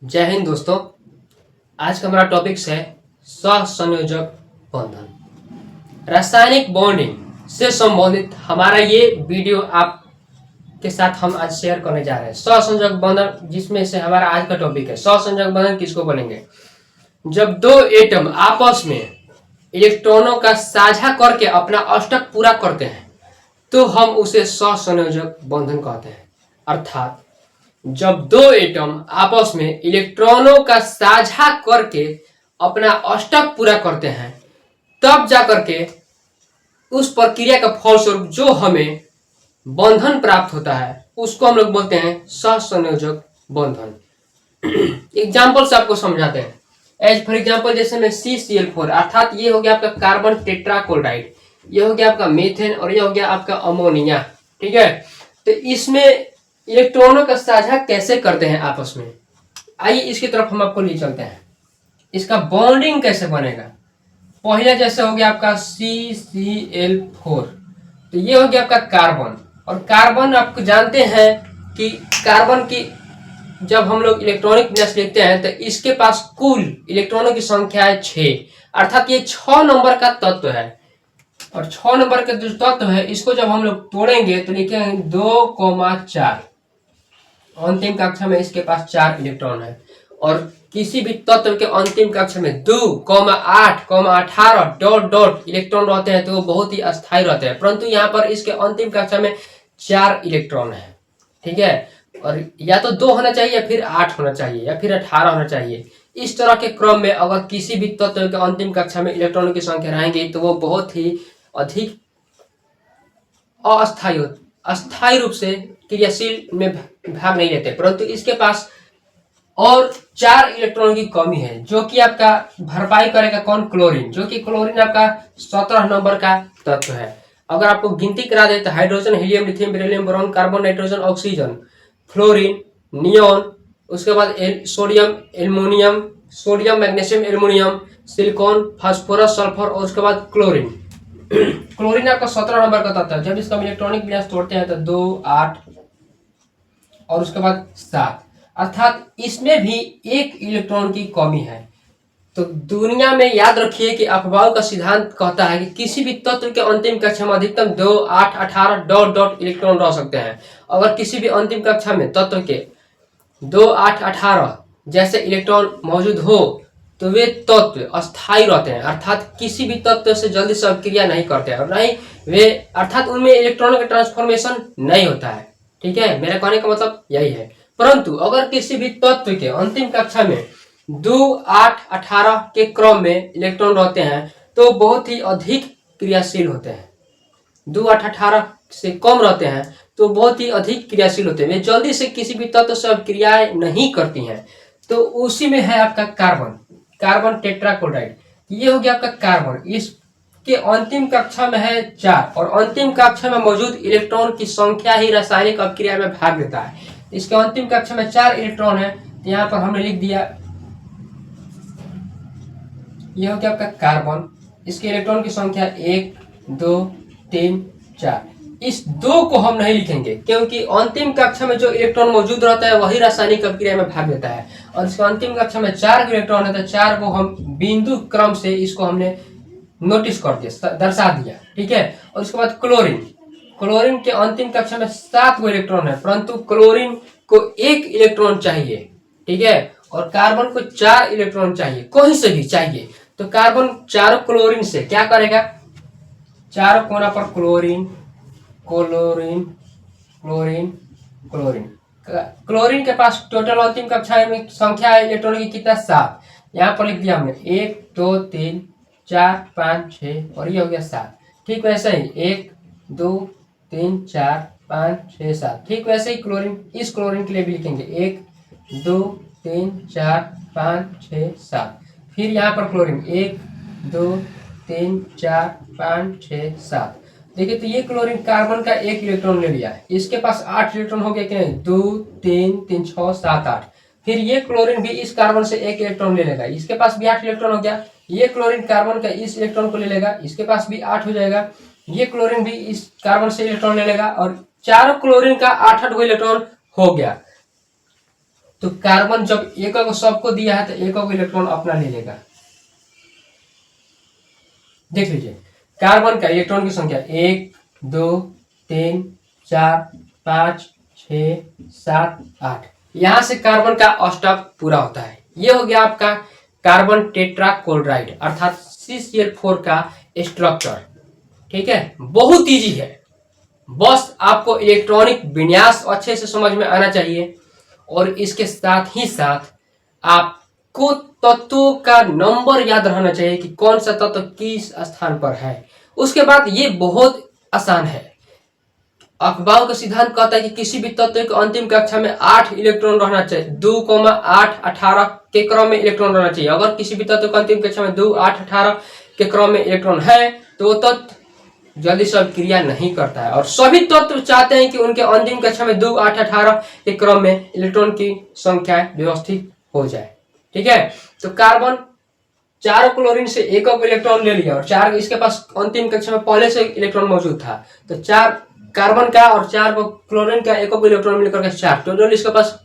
जय हिंद दोस्तों। आज का हमारा टॉपिक है सहसंयोजक बंधन। रासायनिक बॉन्डिंग से संबंधित हमारा ये वीडियो आपके साथ हम आज शेयर करने जा रहे हैं। सहसंयोजक बंधन, जिसमें से हमारा आज का टॉपिक है सहसंयोजक बंधन किसको बोलेंगे? जब दो एटम आपस में इलेक्ट्रॉनों का साझा करके अपना अष्टक पूरा करते हैं तो हम उसे सहसंयोजक बंधन कहते हैं। अर्थात जब दो एटम आपस में इलेक्ट्रॉनों का साझा करके अपना अष्टक पूरा करते हैं तब जाकर के उस प्रक्रिया का फलस्वरूप जो हमें बंधन प्राप्त होता है उसको हम लोग बोलते हैं सहसंयोजक बंधन। एग्जाम्पल से आपको समझाते हैं। एज फॉर एग्जाम्पल जैसे में CCl4 अर्थात ये हो गया आपका कार्बन टेट्राक्लोराइड, ये हो गया आपका मीथेन और ये हो गया आपका अमोनिया। ठीक है, तो इसमें इलेक्ट्रॉनों का साझा कैसे करते हैं आपस में, आइए इसकी तरफ हम आपको ले चलते हैं। इसका बॉन्डिंग कैसे बनेगा? पहले जैसे हो गया आपका CCl4, तो ये हो गया आपका कार्बन, और कार्बन आपको जानते हैं कि कार्बन की जब हम लोग इलेक्ट्रॉनिक विन्यास लिखते हैं तो इसके पास कुल इलेक्ट्रॉनों की संख्या है 6, अर्थात ये 6 नंबर का तत्व है। और 6 नंबर का जो तत्व है इसको जब हम लोग तोड़ेंगे तो लिखेंगे 2,4। अंतिम कक्षा में इसके पास 4 इलेक्ट्रॉन है। और किसी भी तत्व के अंतिम कक्षा में 2,8,18 डॉट डॉट इलेक्ट्रॉन रहते हैं तो वो बहुत ही अस्थायी रहते हैं, परंतु यहाँ पर इसके अंतिम कक्षा में 4 इलेक्ट्रॉन है। ठीक है, और या तो 2 होना चाहिए या फिर 8 होना चाहिए या फिर 18 होना चाहिए। इस तरह के क्रम में अगर किसी भी तत्व के अंतिम कक्षा में इलेक्ट्रॉनों की संख्या रहेगी तो वो बहुत ही अधिक अस्थायी रूप से क्रियाशील में भाग नहीं लेते, परंतु इसके पास और 4 इलेक्ट्रॉनों की कमी है जो कि आपका भरपाई करेगा कौन? क्लोरीन, जो कि क्लोरीन आपका 17 नंबर का तत्व है। अगर आपको गिनती करा दे तो hydrogen, helium, lithium, beryllium, boron, carbon, nitrogen, oxygen, fluorine, neon, उसके बाद sodium, aluminium, sodium, magnesium, aluminium, silicon, phosphorus, sulphur और उसके बाद क्लोरीन। क्लोरीन आपका 17 नंबर का तत्व है। जब इसका इलेक्ट्रॉनिक विन्यास तोड़ते हैं तो 2, 8 और उसके बाद 7, अर्थात इसमें भी 1 इलेक्ट्रॉन की कमी है। तो दुनिया में याद रखिए कि अफबाउ का सिद्धांत कहता है कि किसी भी तत्व के अंतिम कक्षा में अधिकतम 2, 8, 18 डॉट डॉट इलेक्ट्रॉन रह सकते हैं। अगर किसी भी अंतिम कक्षा में तत्व के 2, 8, 18 जैसे इलेक्ट्रॉन मौजूद हो तो वे तत्व अस्थायी रहते हैं, अर्थात किसी भी तत्व से जल्दी से अभिक्रिया नहीं करते हैं और नहीं वे अर्थात उनमें इलेक्ट्रॉनों का ट्रांसफॉर्मेशन नहीं होता है। ठीक है, मेरा कहने का मतलब यही है। परंतु अगर किसी भी तत्व के अंतिम कक्षा में 2, 8, 18 के क्रम में इलेक्ट्रॉन रहते हैं तो बहुत ही अधिक क्रियाशील होते हैं। 2, 8, 18 से कम रहते हैं तो बहुत ही अधिक क्रियाशील होते हैं, वे जल्दी से किसी भी तत्व से क्रियाएं नहीं करती हैं। तो उसी में है आपका कार्बन, कार्बन टेट्राक्लोराइड। ये हो गया आपका कार्बन, इसके अंतिम कक्षा में है 4 और अंतिम कक्षा में मौजूद इलेक्ट्रॉन की संख्या ही रासायनिक अभिक्रिया में भाग लेता है। इसके अंतिम कक्षा में 4 इलेक्ट्रॉन है, तो यहाँ पर हमने लिख दिया ये हो गया आपका कार्बन, इसके इलेक्ट्रॉन की संख्या 1, 2, 3, 4। इस 2 को हम नहीं लिखेंगे क्योंकि अंतिम कक्षा में जो इलेक्ट्रॉन मौजूद रहता है वही रासायनिक अभिक्रिया में भाग लेता है, और इसके अंतिम कक्षा में 4 इलेक्ट्रॉन है तो 4 को हम बिंदु क्रम से इसको हमने नोटिस कर दिया, दर्शा दिया। ठीक है, और उसके बाद क्लोरीन, क्लोरीन के अंतिम कक्षा में 7 इलेक्ट्रॉन है, परंतु क्लोरीन को 1 इलेक्ट्रॉन चाहिए। ठीक है, और कार्बन को 4 इलेक्ट्रॉन चाहिए, कहीं से भी चाहिए। तो कार्बन चारों क्लोरीन से क्या करेगा? चारों कोना पर chlorine, chlorine, chlorine, chlorine. Chlorine के पास टोटल अंतिम कक्षा में संख्या है इलेक्ट्रॉन की कितना? 7। यहाँ पर लिख दिया हमने 1, 2, 3, 4, 5, 6 और ये हो गया 7। ठीक वैसे ही 1, 2, 3, 4, 5, 6, 7। ठीक वैसे ही क्लोरीन, इस क्लोरीन के लिए भी लिखेंगे 1, 2, 3, 4, 5, 6, 7। फिर यहाँ पर क्लोरीन 1, 2, 3, 4, 5, 6, 7। देखिए तो ये क्लोरीन कार्बन का 1 इलेक्ट्रॉन ले लिया है, इसके पास 8 इलेक्ट्रॉन हो गए कि नहीं? 2, 3, 3, 6, 7, 8। फिर ये क्लोरीन भी इस कार्बन से 1 इलेक्ट्रॉन ले लेगा, इसके पास भी 8 इलेक्ट्रॉन हो गया। ये क्लोरीन कार्बन का इस इलेक्ट्रॉन को ले लेगा, इसके पास भी 8 हो जाएगा। ये क्लोरीन भी इस कार्बन से इलेक्ट्रॉन ले लेगा और चारों क्लोरीन का 8-8 इलेक्ट्रॉन हो गया। तो कार्बन जब एक को सबको दिया है तो एक को इलेक्ट्रॉन अपना ले लेगा। देख लीजिए कार्बन का इलेक्ट्रॉन की संख्या 1 2 3 4 5 6 7 8। यहां से कार्बन का अष्टक पूरा होता है। ये हो गया आपका कार्बन टेट्राक्लोराइड अर्थात CCl4 का स्ट्रक्चर। ठीक है, बहुत इजी है, बस आपको इलेक्ट्रॉनिक विन्यास अच्छे से समझ में आना चाहिए और इसके साथ ही साथ आपको तत्वों का नंबर याद रहना चाहिए कि कौन सा तत्व किस स्थान पर है। उसके बाद ये बहुत आसान है। अफबाउ का सिद्धांत कहता है कि किसी भी तत्व के अंतिम कक्षा में 8 इलेक्ट्रॉन रहना चाहिए। 2,8 18 के क्रम में इलेक्ट्रॉन रहना चाहिए। अगर किसी भी तत्व के अंतिम कक्षा में 2 8 18 के क्रम में इलेक्ट्रॉन है तो वो तत्व जल्दी से क्रिया नहीं करता है। और सभी तत्व चाहते हैं कि उनके अंतिम कक्षा में 2 8 18 के क्रम में इलेक्ट्रॉन की संख्या व्यवस्थित हो जाए। ठीक है, तो कार्बन 4 क्लोरीन से एक इलेक्ट्रॉन ले लिया और 4 इसके पास अंतिम कक्षा में पहले से इलेक्ट्रॉन मौजूद था, तो 4 कार्बन का और 4 क्लोरीन का एक इलेक्ट्रॉन मिलकर के 4, टोटल इसके पास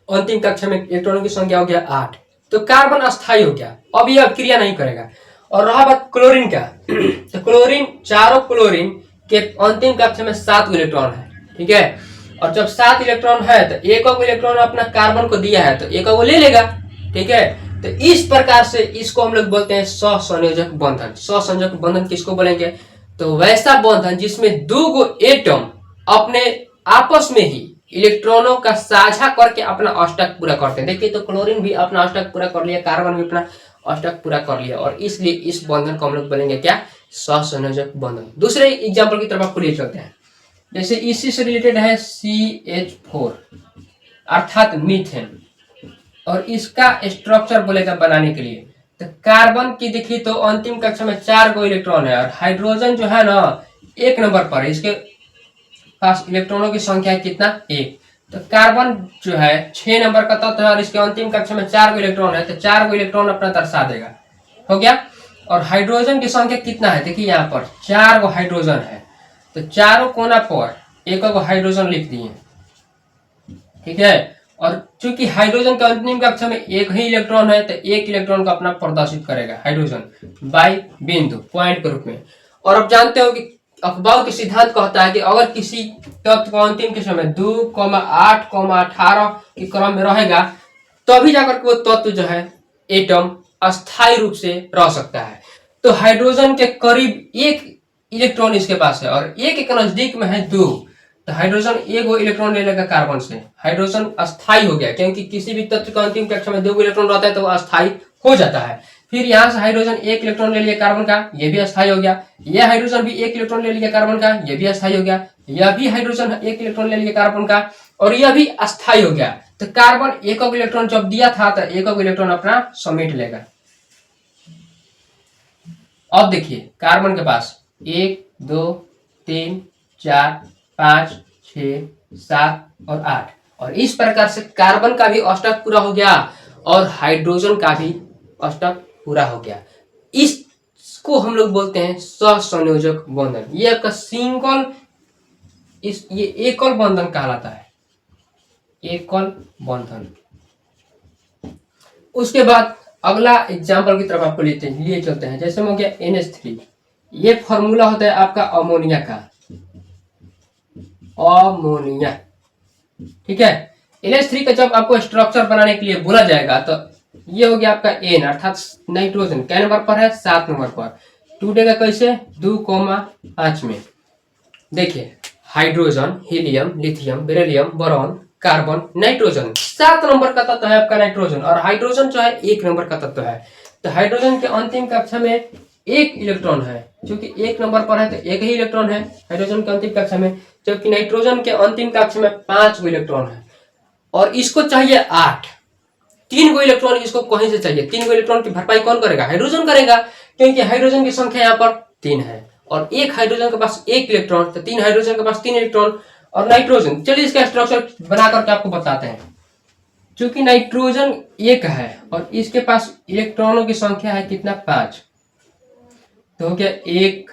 अंतिम कक्षा में इलेक्ट्रॉन की संख्या हो गया 8। तो कार्बन अस्थायी हो गया, अब यह क्रिया नहीं करेगा। और रहा बात क्लोरीन का तो क्लोरीन, चारों क्लोरीन के अंतिम कक्षा में 7 इलेक्ट्रॉन है। ठीक है, और जब 7 इलेक्ट्रॉन है तो एक इलेक्ट्रॉन अपना कार्बन को दिया है तो एक वो ले लेगा। ठीक है, तो इस प्रकार से इसको हम लोग बोलते हैं सहसंयोजक बंधन। सहसंयोजक बंधन किसको बोलेंगे? तो वैसा बंधन जिसमें दो गो एटम अपने आपस में ही इलेक्ट्रॉनों का साझा करके अपना अष्टक पूरा करते हैं। देखिए तो क्लोरीन भी अपना अष्टक पूरा कर लिया, कार्बन भी अपना अष्टक पूरा कर लिया, और इसलिए इस बंधन को हम लोग बोलेंगे क्या? सहसंयोजक बंधन। दूसरे एग्जाम्पल की तरफ आपको ले चलते हैं। जैसे इसी से रिलेटेड है CH4 अर्थात मीथेन, और इसका स्ट्रक्चर बोलेगा बनाने के लिए। तो कार्बन की देखिए तो अंतिम कक्षा में 4 गो इलेक्ट्रॉन है, और हाइड्रोजन जो है ना 1 नंबर पर है, इसके पास इलेक्ट्रॉनों की संख्या है कितना? 1। तो कार्बन जो है 6 नंबर का तत्व है और इसके अंतिम कक्षा में 4 गो इलेक्ट्रॉन है, तो 4 गो इलेक्ट्रॉन अपना दर्शा देगा। हो गया। और हाइड्रोजन की संख्या कितना है? देखिए यहाँ पर 4 गो हाइड्रोजन है, तो चारों कोना पर एक गो हाइड्रोजन लिख दिए। ठीक है, और चूंकि हाइड्रोजन के अंतिम कक्षा में एक ही इलेक्ट्रॉन है तो एक इलेक्ट्रॉन को अपना प्रदर्शित करेगा हाइड्रोजन बाई बिंदु पॉइंट के रूप में। और अब जानते हो कि अफबाउ के सिद्धांत कहता है कि अगर किसी तत्व का अंतिम कक्षा में 2, 8, 18 के क्रम में रहेगा तभी जाकर वो तत्व जो है एटम अस्थायी रूप से रह सकता है। तो हाइड्रोजन के करीब 1 इलेक्ट्रॉन इसके पास है और एक के नजदीक में है 2, तो हाइड्रोजन एक इलेक्ट्रॉन ले लेगा कार्बन से। हाइड्रोजन अस्थायी हो गया, क्योंकि किसी भी तत्व का अंतिम कक्षा में 2 इलेक्ट्रॉन रहता है तो वो अस्थायी हो जाता है। फिर यहाँ से हाइड्रोजन 1 इलेक्ट्रॉन ले लिया कार्बन का, ये भी अस्थायी हो गया। यह हाइड्रोजन भी 1 इलेक्ट्रॉन ले लिया कार्बन का, ये भी अस्थायी हो गया। यह भी हाइड्रोजन 1 इलेक्ट्रॉन ले लिया कार्बन का और यह भी अस्थायी हो गया। तो कार्बन 1 इलेक्ट्रॉन जब दिया था तो 1 इलेक्ट्रॉन अपना समेट लेगा। अब देखिए कार्बन के पास 1 2 3 4 5 6 7 और 8, और इस प्रकार से कार्बन का भी अष्टक पूरा हो गया और हाइड्रोजन का भी अष्टक पूरा हो गया। इसको हम लोग बोलते हैं सहसंयोजक बंधन। ये आपका सिंगल, ये एकल बंधन कहलाता है, एकल बंधन। उसके बाद अगला एग्जाम्पल की तरफ आपको लिए चलते हैं। जैसे हो गया NH3, ये फॉर्मूला होता है आपका अमोनिया का, अमोनिया। ठीक है, NH3 का जब आपको स्ट्रक्चर बनाने के लिए बोला जाएगा तो ये हो गया आपका N अर्थात नाइट्रोजन। क्या नंबर पर है? 7 नंबर पर। टूटेगा कैसे? 2,5 में। देखिए hydrogen, helium, lithium, beryllium, boron, carbon, nitrogen, 7 number का तत्व है आपका नाइट्रोजन, और हाइड्रोजन जो है 1 नंबर का तत्व है। तो हाइड्रोजन के अंतिम कक्षा में 1 इलेक्ट्रॉन है, क्योंकि 1 नंबर पर है तो 1 ही इलेक्ट्रॉन है हाइड्रोजन के अंतिम कक्षा में, जबकि नाइट्रोजन के अंतिम कक्षा में 5 गो इलेक्ट्रॉन है और इसको चाहिए 8। 3 गो इलेक्ट्रॉन इसको कहीं से चाहिए। 3 गो इलेक्ट्रॉन की भरपाई कौन करेगा? हाइड्रोजन करेगा, क्योंकि हाइड्रोजन की संख्या यहाँ पर 3 है और एक हाइड्रोजन के पास 1 इलेक्ट्रॉन, तो 3 हाइड्रोजन के पास 3 इलेक्ट्रॉन। और नाइट्रोजन, चलिए इसका स्ट्रक्चर बना करके आपको बताते हैं। चूंकि नाइट्रोजन 1 है और इसके पास इलेक्ट्रॉनों की संख्या है कितना? 5। तो हो गया 1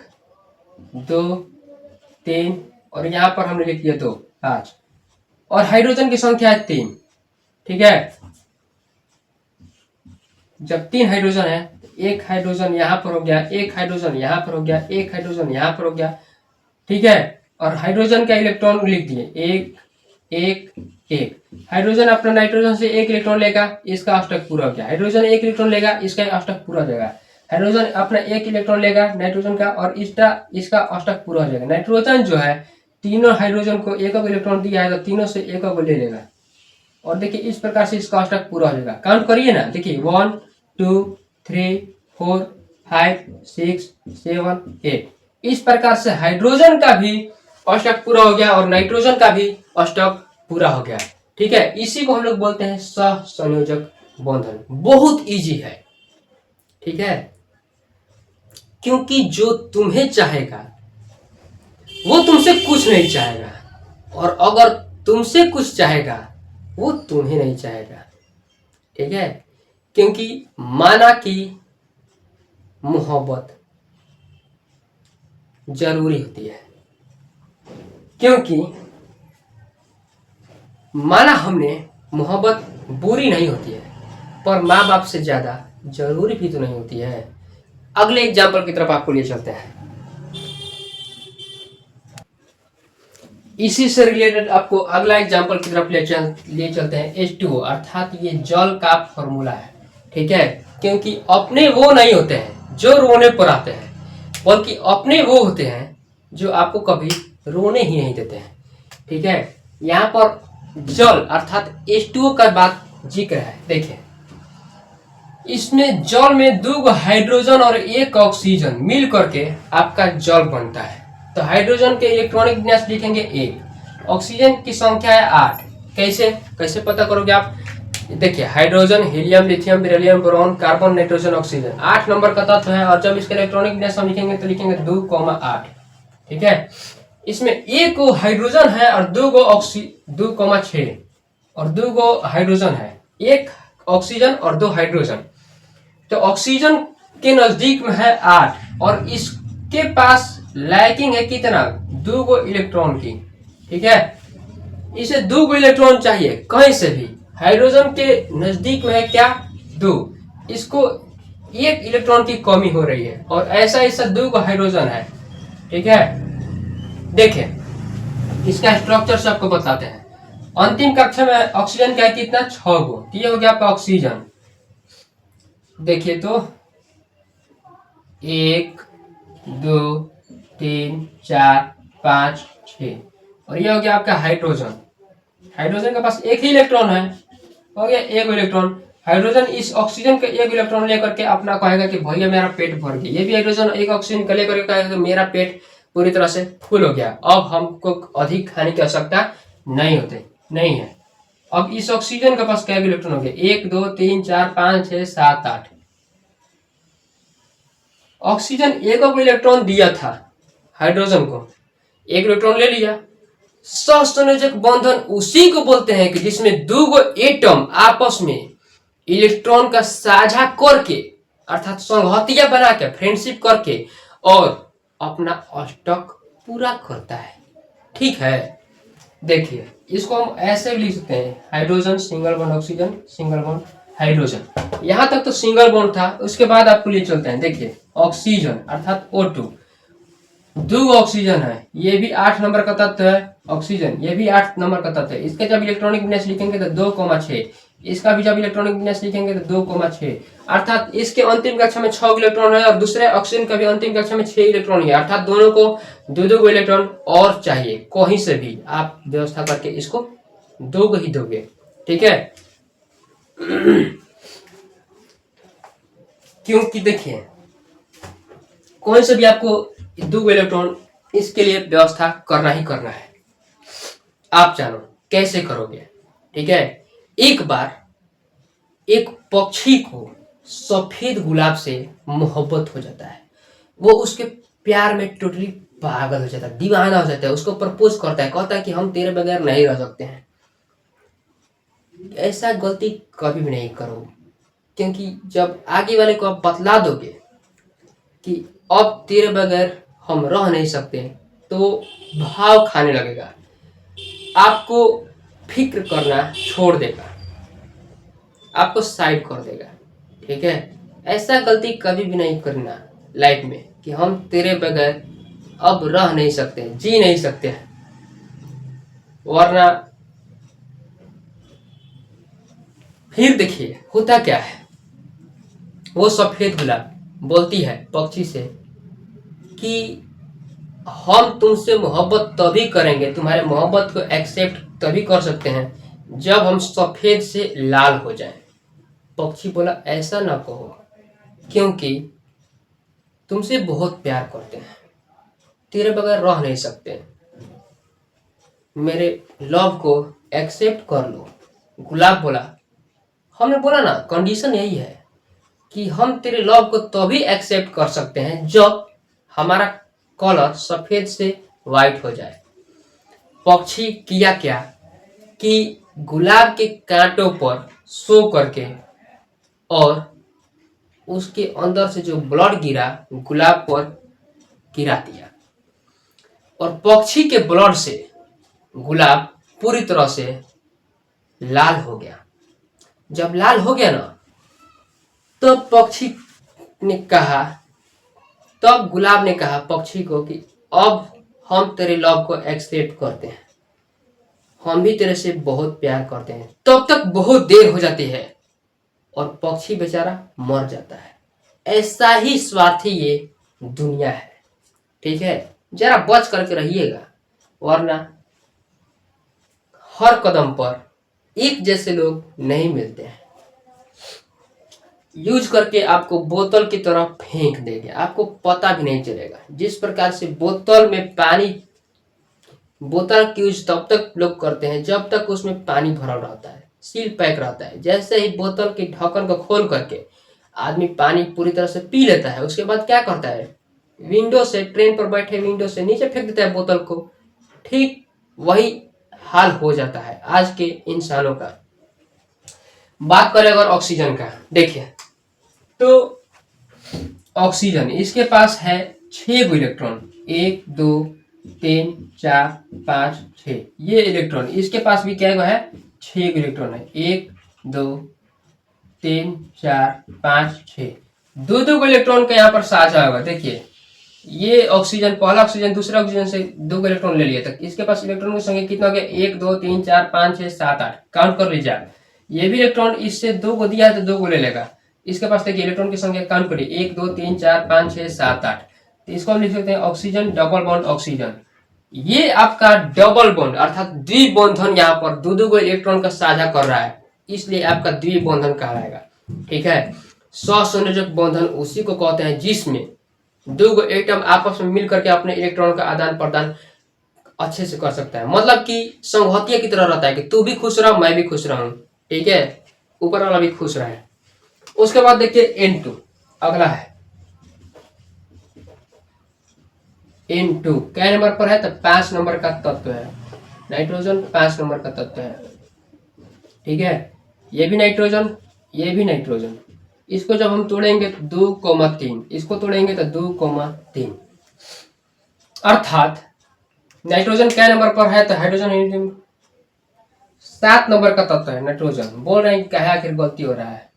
2 3 और यहाँ पर हमने लिख दिया 2 5, और हाइड्रोजन की संख्या है 3, ठीक है। जब 3 हाइड्रोजन है, एक हाइड्रोजन यहाँ पर हो गया, एक हाइड्रोजन यहाँ पर हो गया, एक हाइड्रोजन यहाँ पर हो गया, ठीक है। और हाइड्रोजन का इलेक्ट्रॉन लिख दिए, एक एक एक। हाइड्रोजन अपना नाइट्रोजन से एक इलेक्ट्रॉन लेगा, इसका अष्टक पूरा हो गया। हाइड्रोजन एक इलेक्ट्रॉन लेगा, इसका अष्टक पूरा हो जाएगा। हाइड्रोजन अपना एक इलेक्ट्रॉन लेगा नाइट्रोजन का, और इसका अष्टक पूरा हो जाएगा। नाइट्रोजन जो है तीनों हाइड्रोजन को एक इलेक्ट्रॉन दिया है, तो तीनों से एक ले लेगा, और देखिए इस प्रकार से इसका अष्टक पूरा हो जाएगा। काउंट करिए ना, देखिए 1 2 3 4 5 6 7 8। इस प्रकार से हाइड्रोजन का भी अष्टक पूरा हो गया और नाइट्रोजन का भी अष्टक पूरा हो गया, ठीक है। इसी को हम लोग बोलते हैं सहसंयोजक बंधन। बहुत इजी है, ठीक है, क्योंकि जो तुम्हें चाहेगा वो तुमसे कुछ नहीं चाहेगा, और अगर तुमसे कुछ चाहेगा वो तुम्हें नहीं चाहेगा, ठीक है। क्योंकि माना कि मोहब्बत जरूरी होती है, क्योंकि माना हमने मोहब्बत बुरी नहीं होती है, पर माँ बाप से ज्यादा जरूरी भी तो नहीं होती है। अगले एग्जाम्पल की तरफ आपको लिए चलते हैं। इसी से रिलेटेड आपको अगला एग्जाम्पल की तरफ ले चलते हैं। H2O अर्थात ये जल का फॉर्मूला है, ठीक है। क्योंकि अपने वो नहीं होते हैं जो रोने पर आते हैं, बल्कि अपने वो होते हैं जो आपको कभी रोने ही नहीं देते हैं, ठीक है। यहाँ पर जल अर्थात H2O का बात जिक्र है। देखिए इसमें जल में 2 हाइड्रोजन और 1 ऑक्सीजन मिल करके आपका जल बनता है। तो हाइड्रोजन के इलेक्ट्रॉनिक विन्यास लिखेंगे 1, ऑक्सीजन की संख्या है 8। कैसे पता करोगे आप? देखिए hydrogen, helium, lithium, beryllium, boron, carbon, nitrogen, oxygen 8 number का तत्व है, और जब इसका इलेक्ट्रॉनिक विन्यास हम लिखेंगे तो लिखेंगे 2,8, ठीक है। इसमें 1 हाइड्रोजन है और 2,6 और 2 हाइड्रोजन है, 1 ऑक्सीजन और 2 हाइड्रोजन। तो ऑक्सीजन के नजदीक में है 8 और इसके पास लैकिंग है कितना? 2 इलेक्ट्रॉन की, ठीक है। इसे 2 इलेक्ट्रॉन चाहिए कहीं से भी। हाइड्रोजन के नजदीक में है क्या? 2, इसको 1 इलेक्ट्रॉन की कमी हो रही है, और ऐसा 2 हाइड्रोजन है, ठीक है। देखिए इसका स्ट्रक्चर से आपको बताते हैं। अंतिम कक्षा में ऑक्सीजन का है कितना? 6 गो। ये हो गया आपका ऑक्सीजन। देखिए तो 1 2 3 4 5 6, और ये हो गया आपका हाइड्रोजन। हाइड्रोजन के पास 1 ही इलेक्ट्रॉन है, हो गया 1 इलेक्ट्रॉन। हाइड्रोजन इस ऑक्सीजन का 1 इलेक्ट्रॉन लेकर के अपना कहेगा कि भैया मेरा पेट भर गया। ये भी हाइड्रोजन 1 ऑक्सीजन का लेकर के कहेगा कि मेरा पेट पूरी तरह से फुल हो गया, अब हमको अधिक खाने की आवश्यकता नहीं है। अब इस ऑक्सीजन के पास क्या इलेक्ट्रॉन हो गया? 1 2 3 4 5 6 7 8। ऑक्सीजन 1 इलेक्ट्रॉन दिया था हाइड्रोजन को, 1 इलेक्ट्रॉन ले लिया। सहसंयोजक बंधन उसी को बोलते हैं कि जिसमें 2 एटम आपस में इलेक्ट्रॉन का साझा करके अर्थात संगहतिया बना के फ्रेंडशिप करके और अपना अष्टक पूरा करता है, ठीक है। देखिए इसको हम ऐसे भी लिख सकते हैं, hydrogen single bond oxygen, single bond hydrogen. यहां तक तो सिंगल बॉन्ड था, उसके बाद आपको लिए चलते हैं। देखिए ऑक्सीजन अर्थात O2, 2 ऑक्सीजन है, ये भी 8 नंबर का तत्व है। ऑक्सीजन ये भी 8 नंबर का तत्व है। इसका जब इलेक्ट्रॉनिक विन्यास लिखेंगे तो 2,6, इसका भी जब इलेक्ट्रॉनिक विन्यास लिखेंगे तो 2,6, अर्थात इसके अंतिम कक्षा में 6 इलेक्ट्रॉन है और दूसरे ऑक्सीजन का भी अंतिम कक्षा में 6 इलेक्ट्रॉन है, अर्थात दोनों को 2 इलेक्ट्रॉन और चाहिए। कहीं से भी आप व्यवस्था करके इसको 2 ही दोगे, ठीक है। क्योंकि देखिए कहीं से भी आपको 2 इलेक्ट्रॉन इसके लिए व्यवस्था करना ही करना है। आप जानो कैसे करोगे, ठीक है। एक बार एक पक्षी को सफेद गुलाब से मोहब्बत हो जाता है, वो उसके प्यार में टोटली पागल हो जाता है, दीवाना हो जाता है, उसको प्रपोज करता है, कहता है कि हम तेरे बगैर नहीं रह सकते हैं। ऐसा गलती कभी भी नहीं करो, क्योंकि जब आगे वाले को आप बतला दोगे कि अब तेरे बगैर हम रह नहीं सकते, तो भाव खाने लगेगा, आपको फिक्र करना छोड़ देगा, आपको साइड कर देगा। ठीक है, ऐसा गलती कभी भी नहीं करना लाइफ में कि हम तेरे बगैर अब रह नहीं सकते, जी नहीं सकते हैं। वरना फिर देखिए होता क्या है, वो सफेद गुलाब बोलती है पक्षी से कि हम तुमसे मोहब्बत तभी करेंगे, तुम्हारे मोहब्बत को एक्सेप्ट तभी कर सकते हैं जब हम सफेद से लाल हो जाएं। पक्षी बोला ऐसा ना कहो, क्योंकि तुमसे बहुत प्यार करते हैं, तेरे बगैर रह नहीं सकते, मेरे लव को एक्सेप्ट कर लो। गुलाब बोला, हमने बोला ना कंडीशन यही है कि हम तेरे लव को तभी एक्सेप्ट कर सकते हैं जब हमारा कलर सफेद से वाइट हो जाए। पक्षी किया क्या कि गुलाब के कांटों पर सो करके और उसके अंदर से जो ब्लड गिरा गुलाब पर गिरा दिया, और पक्षी के ब्लड से गुलाब पूरी तरह से लाल हो गया। जब लाल हो गया ना, तो पक्षी ने कहा, तब गुलाब ने कहा पक्षी को कि अब हम तेरे लव को एक्सेप्ट करते हैं, हम भी तेरे से बहुत प्यार करते हैं। तब तक बहुत देर हो जाती है और पक्षी बेचारा मर जाता है। ऐसा ही स्वार्थी ये दुनिया है। ठीक है, जरा बच करके रहिएगा, वरना हर कदम पर एक जैसे लोग नहीं मिलते हैं। यूज करके आपको बोतल की तरह फेंक देंगे, आपको पता भी नहीं चलेगा। जिस प्रकार से बोतल में पानी, बोतल की यूज तब तक लोग करते हैं जब तक उसमें पानी भरा रहता है, सील पैक रहता है। जैसे ही बोतल की ढक्कन को खोल करके आदमी पानी पूरी तरह से पी लेता है, उसके बाद क्या करता है, विंडो से, ट्रेन पर बैठे विंडो से नीचे फेंक देता है बोतल को। ठीक वही हाल हो जाता है आज के इंसानों का। बात करें अगर ऑक्सीजन का, देखिए तो ऑक्सीजन इसके पास है 6 गो इलेक्ट्रॉन, 1 2 3 4 5 6। ये इलेक्ट्रॉन इसके पास भी क्या है, 6 गो इलेक्ट्रॉन है, 1 2 3 4 5 6। दो दो को इलेक्ट्रॉन का यहाँ पर साझा होगा। देखिए ये ऑक्सीजन, पहला ऑक्सीजन दूसरा ऑक्सीजन से 2 को इलेक्ट्रॉन ले लिया, तक इसके पास इलेक्ट्रॉन की संख्या कितना हो गया, 1 2 3 4 5 6 7 8। काउंट कर लीजिए आप। ये भी इलेक्ट्रॉन इससे 2 को दिया है तो 2 को ले लेगा। इसके पास देखिए इलेक्ट्रॉन की संख्या काउंट करिए, 1 2 3 4 5 6 7 8। तो इसको हम लिख सकते हैं ऑक्सीजन, डबल बॉन्ड ऑक्सीजन। ये आपका डबल बॉन्ड अर्थात द्विबंधन, यहाँ पर दो दो को इलेक्ट्रॉन का साझा कर रहा है, इसलिए आपका द्विबंधन कहलाएगा। ठीक है, सहसंयोजक बंधन उसी को कहते हैं जिसमें दो गो एटम आपस में मिल करके अपने इलेक्ट्रॉन का आदान प्रदान अच्छे से कर सकता है। मतलब कि संघतिया की तरह रहता है कि तू भी खुश रह, मैं भी खुश रहूं। ठीक है, ऊपर वाला भी खुश रहे। उसके बाद देखिए N2 अगला है। N2 क्या नंबर पर है, तो 5 नंबर का तत्व है। नाइट्रोजन 5 नंबर का तत्व है। ठीक है, ये भी नाइट्रोजन, ये भी नाइट्रोजन। इसको जब हम तोड़ेंगे 2,3, इसको तोड़ेंगे तो 2,3। अर्थात नाइट्रोजन क्या नंबर पर है, तो हाइड्रोजन 7 नंबर का तत्व है नाइट्रोजन। बोल रहे हैं क्या आखिर गलती हो रहा है।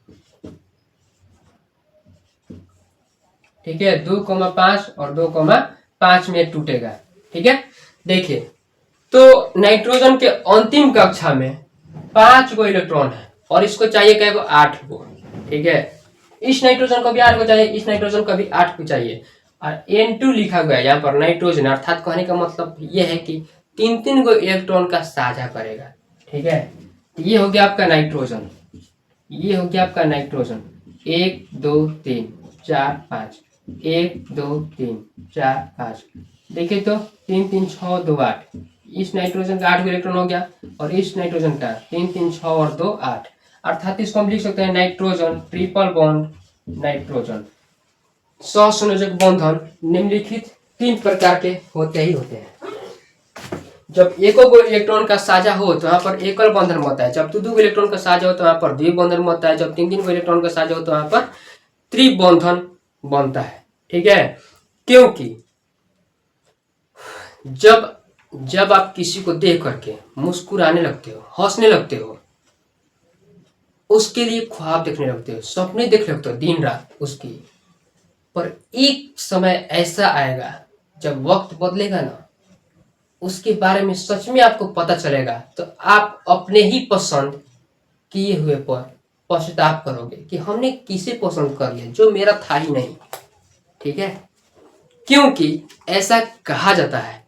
ठीक है, 2,5 और 2,5 में टूटेगा। ठीक है, देखिए तो नाइट्रोजन के अंतिम कक्षा में 5 गो इलेक्ट्रॉन है और इसको चाहिए क्या गो, 8 गो। ठीक है, इस नाइट्रोजन को भी 8 को चाहिए, इस नाइट्रोजन को भी 8 को चाहिए। और N2 लिखा गया यहाँ पर नाइट्रोजन, अर्थात कहने का मतलब ये है कि 3 गो इलेक्ट्रॉन का साझा करेगा। ठीक है, ये हो गया आपका नाइट्रोजन, ये हो गया आपका नाइट्रोजन। 1 2 3 4 5, 1 2 3 4 5। देखिए तो 3 3 6 2 8। इस नाइट्रोजन का 8 गो इलेक्ट्रॉन हो गया और इस नाइट्रोजन का 3 3 6 और 2 8। अर्थात इसको हम लिख सकते हैं नाइट्रोजन ट्रिपल बॉन्ड नाइट्रोजन। सहसंयोजक बंधन निम्नलिखित 3 प्रकार के होते ही होते हैं। जब एको गो इलेक्ट्रॉन का साझा हो तो वहां पर एकल बंधन बनता है, जब दो इलेक्ट्रॉन का साझा हो तो वहां पर द्विबंधन बनता है, जब 3 गो इलेक्ट्रॉन का साझा हो तो वहां पर त्रिबंधन बनता है। ठीक है, क्योंकि जब आप किसी को देख करके मुस्कुराने लगते हो, हंसने लगते हो, उसके लिए ख्वाब देखने लगते हो, सपने देखने लगते हो दिन रात उसकी। पर एक समय ऐसा आएगा जब वक्त बदलेगा ना, उसके बारे में सच में आपको पता चलेगा, तो आप अपने ही पसंद किए हुए पर पश्चाताप करोगे कि हमने किसे पसंद कर लिया जो मेरा था ही नहीं। ठीक है, क्योंकि ऐसा कहा जाता है